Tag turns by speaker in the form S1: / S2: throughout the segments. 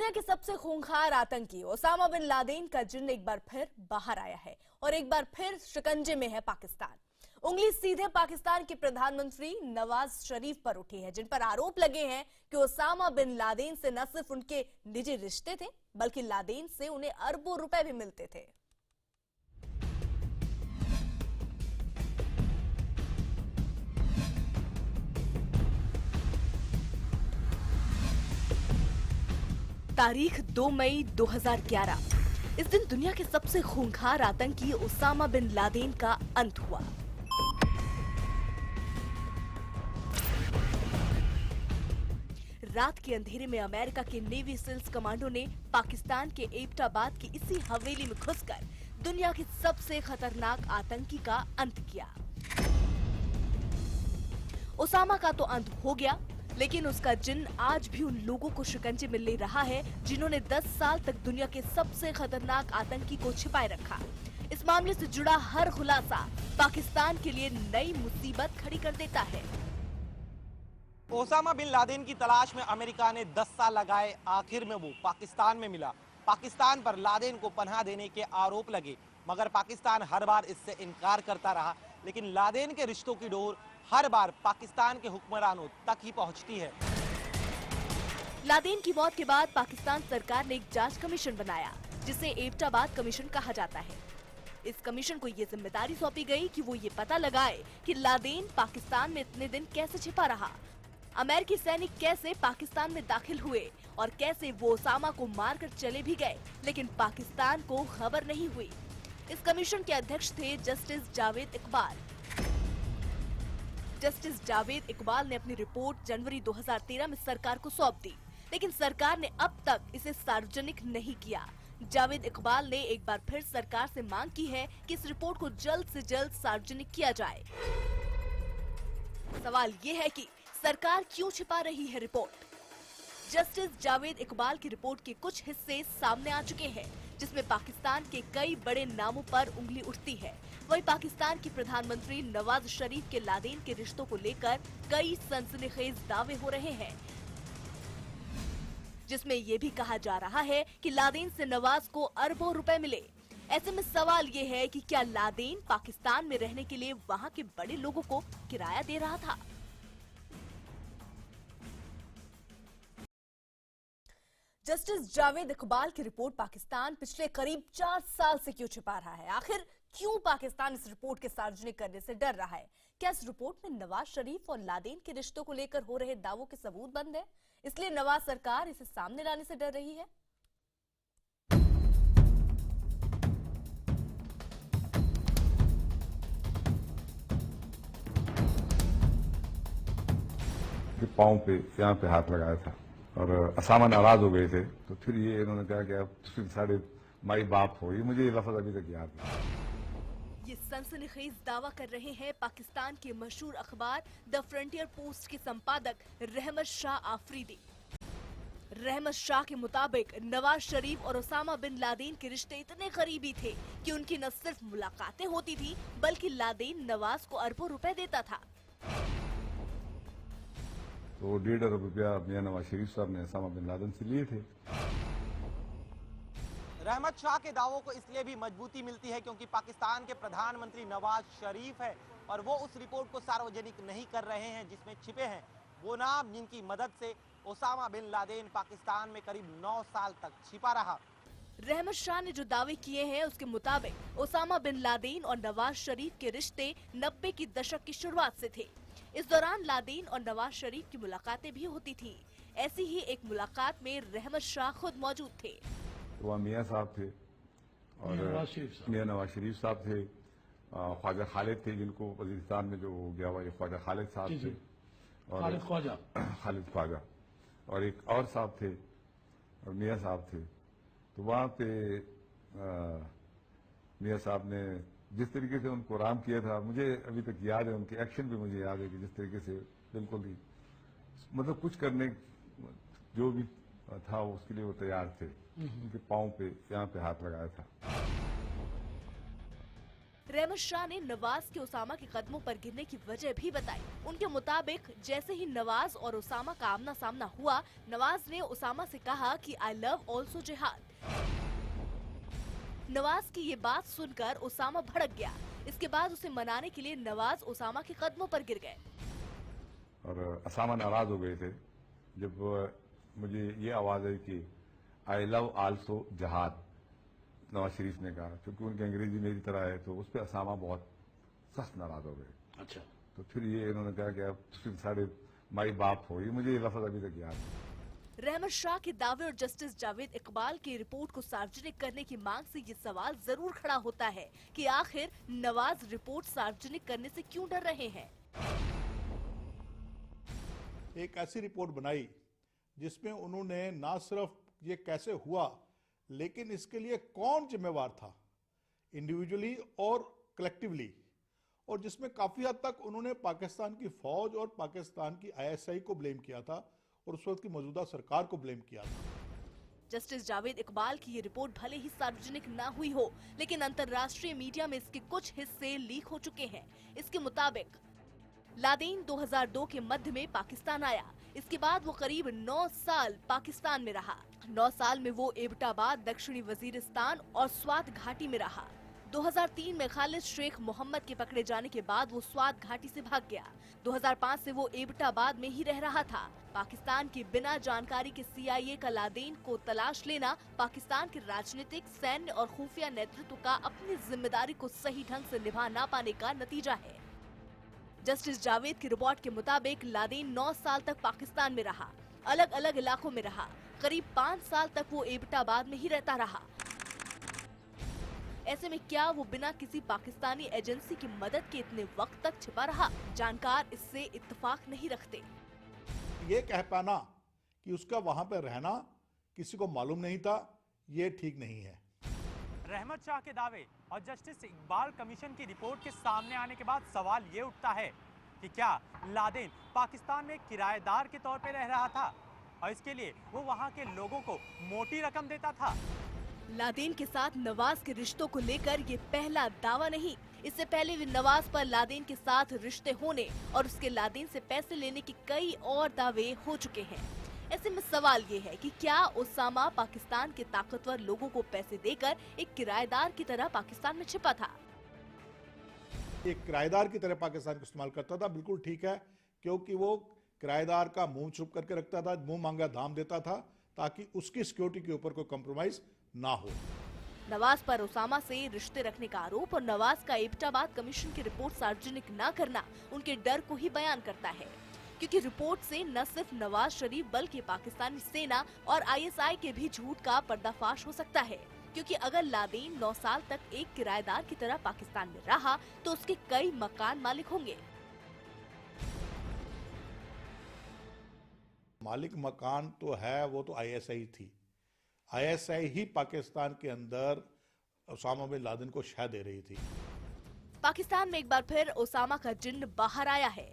S1: दुनिया के सबसे खूंखार आतंकी ओसामा बिन लादेन का जिन्न एक बार फिर बाहर आया है और एक बार फिर शिकंजे में है पाकिस्तान। उंगली सीधे पाकिस्तान के प्रधानमंत्री नवाज शरीफ पर उठी है, जिन पर आरोप लगे हैं कि ओसामा बिन लादेन से न सिर्फ उनके निजी रिश्ते थे, बल्कि लादेन से उन्हें अरबों रुपए भी मिलते थे। तारीख 2 मई 2011। इस दिन दुनिया के सबसे खूंखार आतंकी ओसामा बिन लादेन का अंत हुआ। रात के अंधेरे में अमेरिका के नेवी सील्स कमांडो ने पाकिस्तान के एबटाबाद की इसी हवेली में घुसकर दुनिया के सबसे खतरनाक आतंकी का अंत किया। ओसामा का तो अंत हो गया, लेकिन उसका जिन्न आज भी उन लोगों को शिकंजे में ले रहा है जिन्होंने 10 साल तक दुनिया के सबसे खतरनाक आतंकी को छिपाए रखा। इस मामले से जुड़ा हर खुलासा पाकिस्तान के लिए नई मुसीबत खड़ी कर देता है।
S2: ओसामा बिन लादेन की तलाश में अमेरिका ने 10 साल लगाए, आखिर में वो पाकिस्तान में मिला। पाकिस्तान पर लादेन को पनाह देने के आरोप लगे, मगर पाकिस्तान हर बार इससे इनकार करता रहा। लेकिन लादेन के रिश्तों की डोर हर बार पाकिस्तान के हुक्मरानों तक ही पहुंचती है।
S1: लादेन की मौत के बाद पाकिस्तान सरकार ने एक जांच कमीशन बनाया, जिसे एबटाबाद कमीशन कहा जाता है। इस कमीशन को ये जिम्मेदारी सौंपी गई कि वो ये पता लगाए कि लादेन पाकिस्तान में इतने दिन कैसे छिपा रहा, अमेरिकी सैनिक कैसे पाकिस्तान में दाखिल हुए और कैसे वो ओसामा को मारकर चले भी गए, लेकिन पाकिस्तान को खबर नहीं हुई। इस कमीशन के अध्यक्ष थे जस्टिस जावेद इकबाल। जस्टिस जावेद इकबाल ने अपनी रिपोर्ट जनवरी 2013 में सरकार को सौंप दी, लेकिन सरकार ने अब तक इसे सार्वजनिक नहीं किया। जावेद इकबाल ने एक बार फिर सरकार से मांग की है कि इस रिपोर्ट को जल्द से जल्द सार्वजनिक किया जाए। सवाल ये है कि सरकार क्यों छिपा रही है रिपोर्ट? जस्टिस जावेद इकबाल की रिपोर्ट के कुछ हिस्से सामने आ चुके हैं, जिसमें पाकिस्तान के कई बड़े नामों पर उंगली उठती है। वहीं पाकिस्तान के प्रधानमंत्री नवाज शरीफ के लादेन के रिश्तों को लेकर कई सनसनीखेज दावे हो रहे हैं, जिसमें ये भी कहा जा रहा है कि लादेन से नवाज को अरबों रुपए मिले। ऐसे में सवाल ये है कि क्या लादेन पाकिस्तान में रहने के लिए वहां के बड़े लोगों को किराया दे रहा था? जस्टिस जावेद इकबाल की रिपोर्ट पाकिस्तान पिछले करीब 4 साल से क्यों छिपा रहा है? आखिर क्यों पाकिस्तान इस रिपोर्ट के सार्वजनिक करने से डर रहा है? क्या इस रिपोर्ट में नवाज शरीफ और लादेन के रिश्तों को लेकर हो रहे दावों के सबूत बंद है, इसलिए नवाज सरकार इसे सामने लाने से डर रही है?
S3: पांव पे यहाँ पे हाथ लगाया था और ओसामा नाराज हो गए थे, तो फिर ये इन्होंने कहा कि अब फिर साढ़े माई बाप हो। ये मुझे ये लफ्ज अभी तक याद नहीं।
S1: ये सनसनीखेज दावा कर रहे हैं पाकिस्तान के मशहूर अखबार द फ्रंटियर पोस्ट के संपादक रहमत शाह आफरीदी। रहमत शाह के मुताबिक नवाज शरीफ और ओसामा बिन लादेन के रिश्ते इतने करीबी थे कि उनकी न सिर्फ मुलाकातें होती थी, बल्कि लादेन नवाज को अरबों रुपए देता था।
S3: तो 1.5 अरब रुपया मियां नवाज शरीफ साहब ने ओसामा बिन लादेन से लिए थे।
S2: रहमत शाह के दावों को इसलिए भी मजबूती मिलती है क्योंकि पाकिस्तान के प्रधानमंत्री नवाज शरीफ है और वो उस रिपोर्ट को सार्वजनिक नहीं कर रहे हैं जिसमें छिपे हैं वो नाम जिनकी मदद से ओसामा बिन लादेन पाकिस्तान में करीब 9 साल तक छिपा रहा।
S1: रहमत शाह ने जो दावे किए हैं उसके मुताबिक ओसामा बिन लादेन और नवाज शरीफ के रिश्ते 90 की दशक की शुरुआत से थे। इस दौरान लादेन और नवाज शरीफ की मुलाकातें भी होती थी। ऐसी ही एक मुलाकात में रहमत शाह खुद मौजूद थे।
S3: वहाँ मियाँ साहब थे और मियाँ नवाज शरीफ साहब थे, ख्वाजा खालिद थे जिनको वजीरिस्तान में जो गया हुआ ख्वाजा खालिद साहब थे, और खालिद ख्वाजा, और एक और साहब थे और मियाँ साहब थे। तो वहाँ पे मियाँ साहब ने जिस तरीके से उनको आराम किया था, मुझे अभी तक याद है, उनके एक्शन भी मुझे याद है कि जिस तरीके से बिल्कुल ही मतलब कुछ करने जो भी था उसके लिए वो तैयार थे। उनके पाँव पे यहाँ पे हाथ लगाया था।
S1: रहमत शाह ने नवाज के उसामा के कदमों पर गिरने की वजह भी बताई। उनके मुताबिक जैसे ही नवाज और उसामा का आमना सामना हुआ, नवाज ने उसामा से कहा कि आई लव ऑल्सो जिहाद। नवाज की ये बात सुनकर उसामा भड़क गया। इसके बाद उसे मनाने के लिए नवाज उसामा के कदमों पर गिर गए
S3: और उसामा नाराज हो गए थे जब मुझे ये आवाज आई कि आई लव आल्सो जिहाद। नवाज शरीफ ने कहा, क्योंकि उनकी अंग्रेजी मेरी तरह है, तो उस पर उसामा बहुत सख्त नाराज हो गए।
S4: अच्छा,
S3: तो फिर ये इन्होंने कहा कि अब फिर साढ़े माई बाप हो। ये मुझे ये लफ्ज अभी तक याद है।
S1: रहमत शाह के दावे और जस्टिस जावेद इकबाल की रिपोर्ट को सार्वजनिक करने की मांग से ये सवाल जरूर खड़ा होता है कि आखिर नवाज रिपोर्ट सार्वजनिक करने से क्यों डर रहे हैं।
S5: एक ऐसी रिपोर्ट बनाई जिसमें उन्होंने ना सिर्फ ये कैसे हुआ, लेकिन इसके लिए कौन जिम्मेवार था, इंडिविजुअली और कलेक्टिवली, और जिसमें काफी हद तक उन्होंने पाकिस्तान की फौज और पाकिस्तान की आईएसआई को ब्लेम किया था और उस वक्त की मौजूदा सरकार को ब्लेम किया था।
S1: जस्टिस जावेद इकबाल की ये रिपोर्ट भले ही सार्वजनिक ना हुई हो, लेकिन अंतर्राष्ट्रीय मीडिया में इसके कुछ हिस्से लीक हो चुके हैं। इसके मुताबिक लादेन 2002 के मध्य में पाकिस्तान आया। इसके बाद वो करीब 9 साल पाकिस्तान में रहा। 9 साल में वो एबटाबाद, दक्षिणी वजीरिस्तान और स्वात घाटी में रहा। 2003 में खालिद शेख मोहम्मद के पकड़े जाने के बाद वो स्वात घाटी से भाग गया। 2005 से वो एबटाबाद में ही रह रहा था। पाकिस्तान की बिना जानकारी के CIA का लादेन को तलाश लेना पाकिस्तान के राजनीतिक, सैन्य और खुफिया नेतृत्व का अपनी जिम्मेदारी को सही ढंग से निभा ना पाने का नतीजा है। जस्टिस जावेद की रिपोर्ट के मुताबिक लादेन 9 साल तक पाकिस्तान में रहा, अलग अलग इलाकों में रहा। करीब 5 साल तक वो एबटाबाद में ही रहता रहा। ऐसे में क्या वो बिना किसी पाकिस्तानी एजेंसी की मदद के इतने वक्त तक छिपा रहा? जानकार इससे इत्तेफाक नहीं रखते।
S5: ये कह पाना कि उसका वहां पर रहना किसी को मालूम नहीं था, ये ठीक नहीं है।
S2: रहमत शाह के दावे और जस्टिस इकबाल कमीशन की रिपोर्ट के सामने आने के बाद सवाल ये उठता है कि क्या लादेन पाकिस्तान में किराएदार के तौर पर रह रहा था और इसके लिए वो वहाँ के लोगों को मोटी रकम देता था।
S1: लादेन के साथ नवाज के रिश्तों को लेकर ये पहला दावा नहीं। इससे पहले भी नवाज पर लादेन के साथ रिश्ते होने और उसके लादेन से पैसे लेने के कई और दावे हो चुके हैं। ऐसे में सवाल ये है कि क्या उसामा पाकिस्तान के ताकतवर लोगों को पैसे देकर एक किराएदार की तरह पाकिस्तान में छिपा था?
S5: एक किराएदार की तरह पाकिस्तान को इस्तेमाल करता था, बिल्कुल ठीक है, क्योंकि वो किराएदार का मुंह छुप करके रखता था, मुंह मांगा दाम देता था ताकि उसकी सिक्योरिटी के ऊपर कोई कॉम्प्रोमाइज ना हो।
S1: नवाज पर उसामा से रिश्ते रखने का आरोप और नवाज का एबटाबाद कमीशन की रिपोर्ट सार्वजनिक न करना उनके डर को ही बयान करता है, क्योंकि रिपोर्ट से न सिर्फ नवाज शरीफ बल्कि पाकिस्तानी सेना और ISI के भी झूठ का पर्दाफाश हो सकता है। क्योंकि अगर लादेन 9 साल तक एक किराएदार की तरह पाकिस्तान में रहा तो उसके कई मकान मालिक होंगे।
S5: मालिक मकान तो है, वो तो ISI थी। ISI ही पाकिस्तान के अंदर उसामा बिन लादेन को शह दे रही थी।
S1: पाकिस्तान में एक बार फिर उसामा का जिन्न बाहर आया है।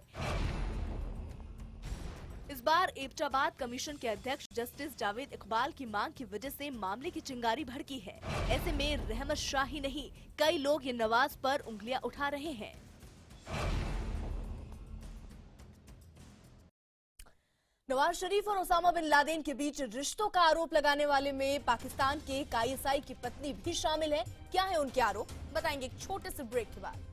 S1: इस बार एबटाबाद कमीशन के अध्यक्ष जस्टिस जावेद इकबाल की मांग की वजह से मामले की चिंगारी भड़की है। ऐसे में रहमत शाह ही नहीं, कई लोग ये नवाज पर उंगलियां उठा रहे हैं। नवाज शरीफ और उसामा बिन लादेन के बीच रिश्तों का आरोप लगाने वाले में पाकिस्तान के ISI की पत्नी भी शामिल है। क्या है उनके आरोप, बताएंगे एक छोटे से ब्रेक के बाद।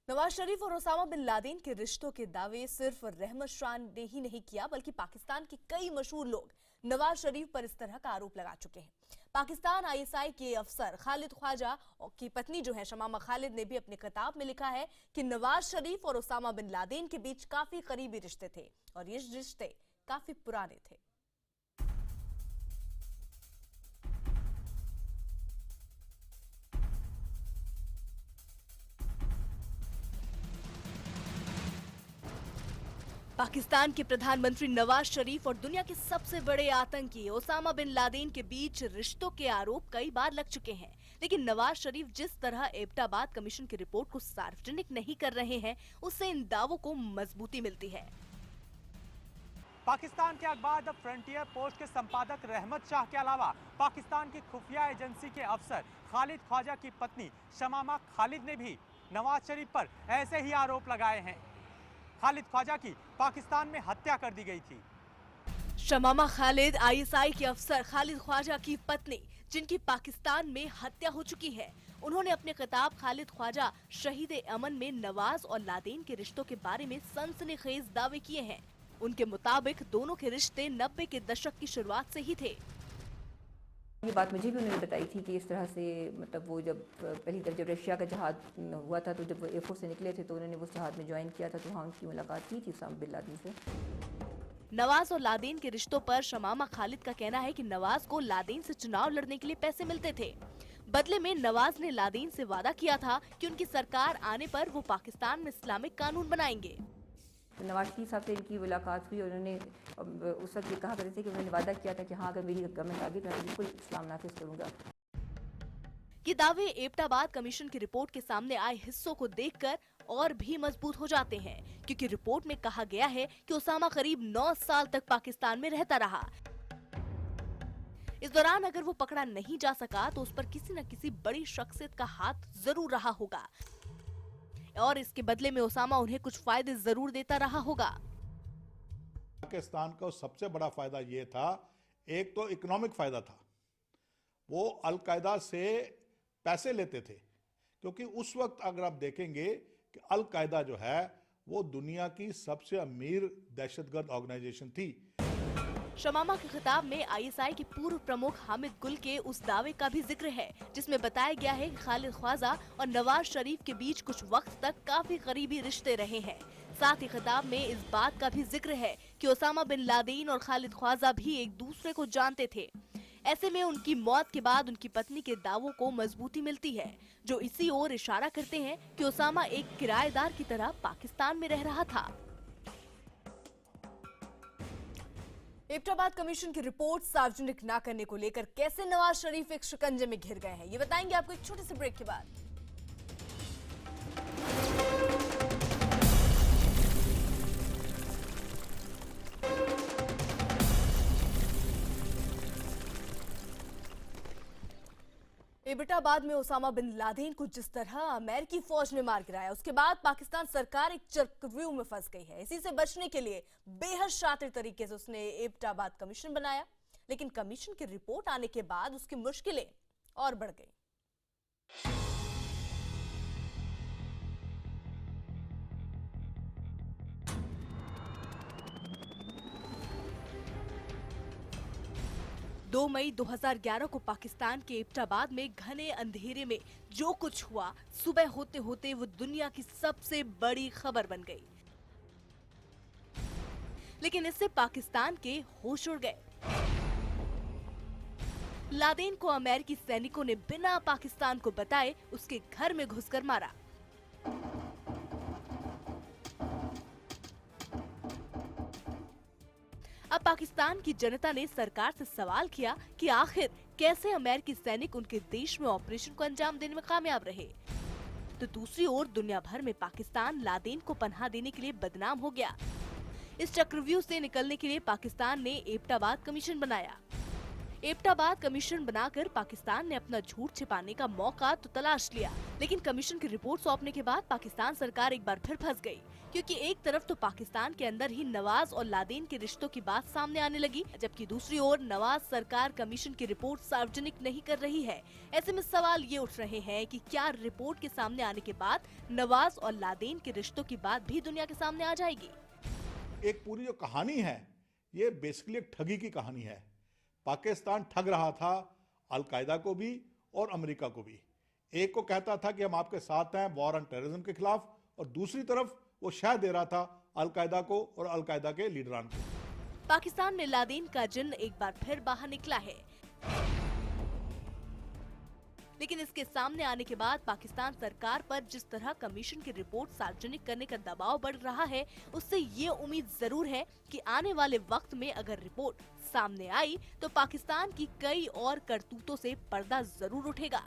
S1: नवाज शरीफ और उसामा बिन लादेन के रिश्तों के दावे सिर्फ रहमत शाह ने ही नहीं किया, बल्कि पाकिस्तान के कई मशहूर लोग नवाज शरीफ पर इस तरह का आरोप लगा चुके हैं। पाकिस्तान ISI के अफसर खालिद ख्वाजा की पत्नी जो है शमामा खालिद ने भी अपने किताब में लिखा है कि नवाज शरीफ और उसामा बिन लादेन के बीच काफी करीबी रिश्ते थे और ये रिश्ते काफी पुराने थे। पाकिस्तान के प्रधानमंत्री नवाज शरीफ और दुनिया के सबसे बड़े आतंकी उसामा बिन लादेन के बीच रिश्तों के आरोप कई बार लग चुके हैं, लेकिन नवाज शरीफ जिस तरह एबटाबाद कमीशन की रिपोर्ट को सार्वजनिक नहीं कर रहे हैं, उससे इन दावों को मजबूती मिलती है।
S4: पाकिस्तान के अखबार द फ्रंटियर पोस्ट के संपादक रहमत शाह के अलावा पाकिस्तान की खुफिया एजेंसी के अफसर खालिद ख्वाजा की पत्नी शमामा खालिद ने भी नवाज शरीफ पर ऐसे ही आरोप लगाए हैं। खालिद ख्वाजा की पाकिस्तान में हत्या कर दी गई थी।
S1: शमामा खालिद ISI के अफसर खालिद ख्वाजा की पत्नी, जिनकी पाकिस्तान में हत्या हो चुकी है। उन्होंने अपने खिताब खालिद ख्वाजा शहीद अमन में नवाज और लादेन के रिश्तों के बारे में सनसनीखेज दावे किए हैं। उनके मुताबिक दोनों के रिश्ते 90 के दशक की शुरुआत से ही थे।
S6: ये बात मुझे भी उन्होंने बताई थी कि इस तरह से मतलब वो जब पहली तरफ जब रशिया का जहाज हुआ था तो जब वो एयरफोर्स से निकले थे तो उन्होंने उस जहाज में ज्वाइन किया था, तो वहाँ उनकी मुलाकात की थी उसामा बिन लादेन से।
S1: नवाज और लादेन के रिश्तों पर शमामा खालिद का कहना है कि नवाज को लादेन से चुनाव लड़ने के लिए पैसे मिलते थे। बदले में नवाज ने लादेन से वादा किया था कि उनकी सरकार आने पर वो पाकिस्तान में इस्लामिक कानून बनाएंगे।
S6: तो नवाज शरीफ साहब से इनकी मुलाकात हुई और उन्होंने उस वक्त ये कहा करते थे कि उन्होंने वादा किया था कि हाँ अगर मेरी गवर्नमेंट आ गई तो मैं बिल्कुल इस्लाम नाफिज करूँगा।
S1: ये दावे एबटाबाद कमीशन की रिपोर्ट के सामने आए हिस्सों को देखकर और भी मजबूत हो जाते हैं, क्योंकि रिपोर्ट में कहा गया है कि उसामा करीब 9 साल तक पाकिस्तान में रहता रहा। इस दौरान अगर वो पकड़ा नहीं जा सका तो उस पर किसी न किसी बड़ी शख्सियत का हाथ जरूर रहा होगा और इसके बदले में उसामा उन्हें कुछ फायदे जरूर देता रहा होगा।
S5: पाकिस्तान का सबसे बड़ा फायदा ये था, एक तो इकोनॉमिक फायदा था, वो अलकायदा से पैसे लेते थे, क्योंकि उस वक्त अगर आप देखेंगे कि अलकायदा जो है वो दुनिया की सबसे अमीर दहशतगर्द ऑर्गेनाइजेशन थी।
S1: शमामा के खिताब में ISI के पूर्व प्रमुख हामिद गुल के उस दावे का भी जिक्र है, जिसमें बताया गया है कि खालिद ख्वाजा और नवाज शरीफ के बीच कुछ वक्त तक काफी करीबी रिश्ते रहे हैं। साथ ही खिताब में इस बात का भी जिक्र है कि उसामा बिन लादेन और खालिद ख्वाजा भी एक दूसरे को जानते थे। ऐसे में उनकी मौत के बाद उनकी पत्नी के दावों को मजबूती मिलती है, जो इसी ओर इशारा करते हैं कि उसामा एक किराएदार की तरह पाकिस्तान में रह रहा था। एबटाबाद कमीशन की रिपोर्ट सार्वजनिक न करने को लेकर कैसे नवाज शरीफ एक शिकंजे में घिर गए हैं, ये बताएंगे आपको एक छोटे से ब्रेक के बाद। एबटाबाद में उसामा बिन लादेन को जिस तरह अमेरिकी फौज ने मार गिराया, उसके बाद पाकिस्तान सरकार एक चक्रव्यूह में फंस गई है। इसी से बचने के लिए बेहद शातिर तरीके से उसने एबटाबाद कमीशन बनाया, लेकिन कमीशन की रिपोर्ट आने के बाद उसकी मुश्किलें और बढ़ गई। 2 मई 2011 को पाकिस्तान के एबटाबाद में घने अंधेरे में जो कुछ हुआ, सुबह होते होते वो दुनिया की सबसे बड़ी खबर बन गई। लेकिन इससे पाकिस्तान के होश उड़ गए। लादेन को अमेरिकी सैनिकों ने बिना पाकिस्तान को बताए उसके घर में घुसकर मारा। अब पाकिस्तान की जनता ने सरकार से सवाल किया कि आखिर कैसे अमेरिकी सैनिक उनके देश में ऑपरेशन को अंजाम देने में कामयाब रहे। तो दूसरी ओर दुनिया भर में पाकिस्तान लादेन को पनाह देने के लिए बदनाम हो गया। इस चक्रव्यूह से निकलने के लिए पाकिस्तान ने एबटाबाद कमीशन बनाया। एबटाबाद कमीशन बनाकर पाकिस्तान ने अपना झूठ छिपाने का मौका तो तलाश लिया, लेकिन कमीशन की रिपोर्ट सौंपने के बाद पाकिस्तान सरकार एक बार फिर फंस गई, क्योंकि एक तरफ तो पाकिस्तान के अंदर ही नवाज और लादेन के रिश्तों की बात सामने आने लगी, जबकि दूसरी ओर नवाज सरकार कमीशन की रिपोर्ट सार्वजनिक नहीं कर रही है। ऐसे में सवाल ये उठ रहे हैं कि क्या रिपोर्ट के सामने आने के बाद नवाज और लादेन के रिश्तों की बात भी दुनिया के सामने आ जाएगी।
S5: एक पूरी जो कहानी है ये बेसिकली एक ठगी की कहानी है। पाकिस्तान ठग रहा था अलकायदा को भी और अमेरिका को भी। एक को कहता था कि हम आपके साथ हैं वॉर ऑन टेररिज्म के खिलाफ, और दूसरी तरफ वो शह दे रहा था अलकायदा को और अलकायदा के लीडरान को।
S1: पाकिस्तान में लादेन का जिन्न एक बार फिर बाहर निकला है, लेकिन इसके सामने आने के बाद पाकिस्तान सरकार पर जिस तरह कमीशन की रिपोर्ट सार्वजनिक करने का दबाव बढ़ रहा है, उससे ये उम्मीद जरूर है कि आने वाले वक्त में अगर रिपोर्ट सामने आई तो पाकिस्तान की कई और करतूतों से पर्दा जरूर उठेगा।